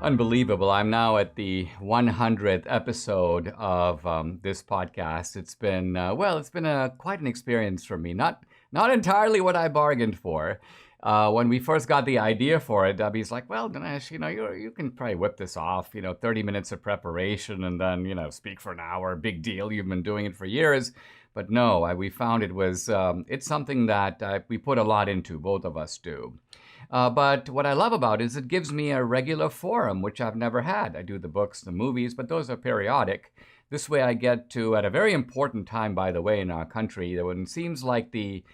Unbelievable. I'm now at the 100th episode of this podcast. It's been, quite an experience for me. Not entirely what I bargained for. When we first got the idea for it, Debbie's like, well, Dinesh, you can probably whip this off, 30 minutes of preparation and then, speak for an hour. Big deal. You've been doing it for years. But no, we found it's something that we put a lot into, both of us do. But what I love about it is it gives me a regular forum, which I've never had. I do the books, the movies, but those are periodic. This way I get to, at a very important time, by the way, in our country, when it seems like the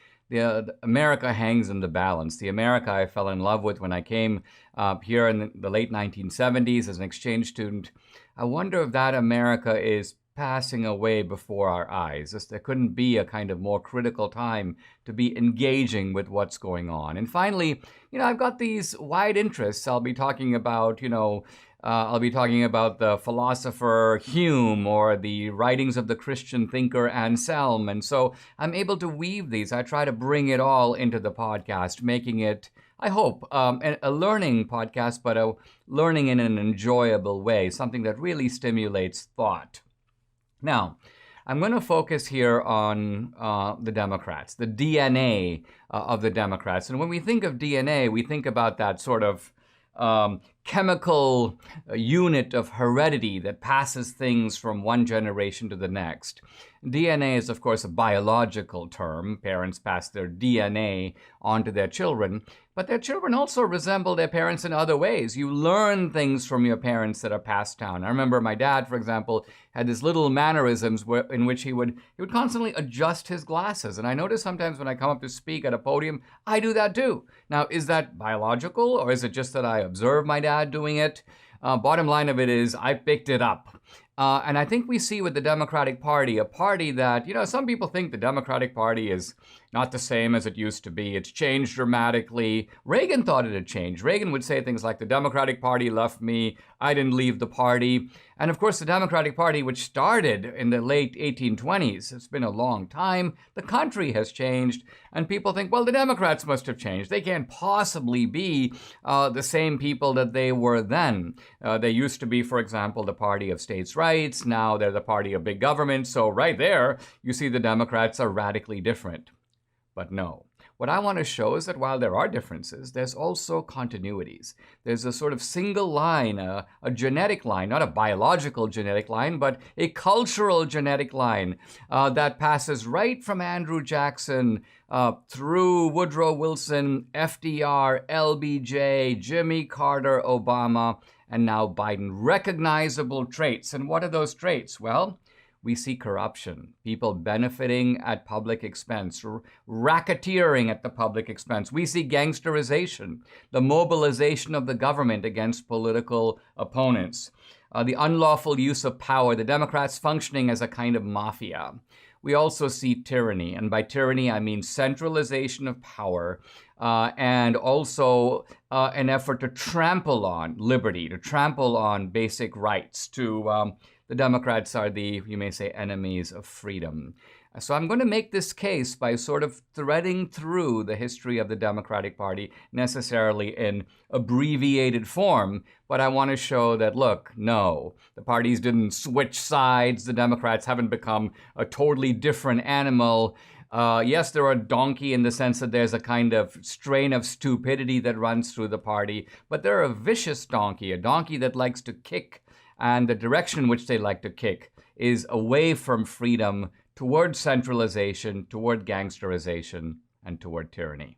America hangs in the balance. The America I fell in love with when I came here in the late 1970s as an exchange student, I wonder if that America is passing away before our eyes. There couldn't be a kind of more critical time to be engaging with what's going on. And finally, I've got these wide interests. I'll be talking about the philosopher Hume or the writings of the Christian thinker Anselm. And so I'm able to weave these. I try to bring it all into the podcast, making it, I hope, a learning podcast, but a learning in an enjoyable way, something that really stimulates thought. Now, I'm going to focus here on the Democrats, the DNA of the Democrats. And when we think of DNA, we think about that sort of chemical unit of heredity that passes things from one generation to the next. DNA is, of course, a biological term. Parents pass their DNA on to their children, but their children also resemble their parents in other ways. You learn things from your parents that are passed down. I remember my dad, for example, had these little mannerisms in which he would constantly adjust his glasses. And I notice sometimes when I come up to speak at a podium, I do that too. Now, is that biological, or is it just that I observe my dad doing it? Bottom line of it is I picked it up. And I think we see with the Democratic Party, a party that, some people think the Democratic Party is not the same as it used to be. It's changed dramatically. Reagan thought it had changed. Reagan would say things like, the Democratic Party left me, I didn't leave the party. And of course, the Democratic Party, which started in the late 1820s, it's been a long time. The country has changed. And people think, well, the Democrats must have changed. They can't possibly be the same people that they were then. They used to be, for example, the party of states' rights. Now they're the party of big government. So right there, you see the Democrats are radically different. But no. What I want to show is that while there are differences, there's also continuities. There's a sort of single line, a genetic line, not a biological genetic line, but a cultural genetic line that passes right from Andrew Jackson through Woodrow Wilson, FDR, LBJ, Jimmy Carter, Obama, and now Biden. Recognizable traits. And what are those traits? Well, we see corruption, people benefiting at public expense, racketeering at the public expense. We see gangsterization, the mobilization of the government against political opponents, the unlawful use of power, the Democrats functioning as a kind of mafia. We also see tyranny, and by tyranny I mean centralization of power, and also an effort to trample on liberty, to trample on basic rights, the Democrats are you may say, enemies of freedom. So I'm going to make this case by sort of threading through the history of the Democratic Party, necessarily in abbreviated form, but I want to show that, look, no, the parties didn't switch sides. The Democrats haven't become a totally different animal. Yes, they're a donkey in the sense that there's a kind of strain of stupidity that runs through the party, but they're a vicious donkey, a donkey that likes to kick. And the direction in which they like to kick is away from freedom, toward centralization, toward gangsterization, and toward tyranny.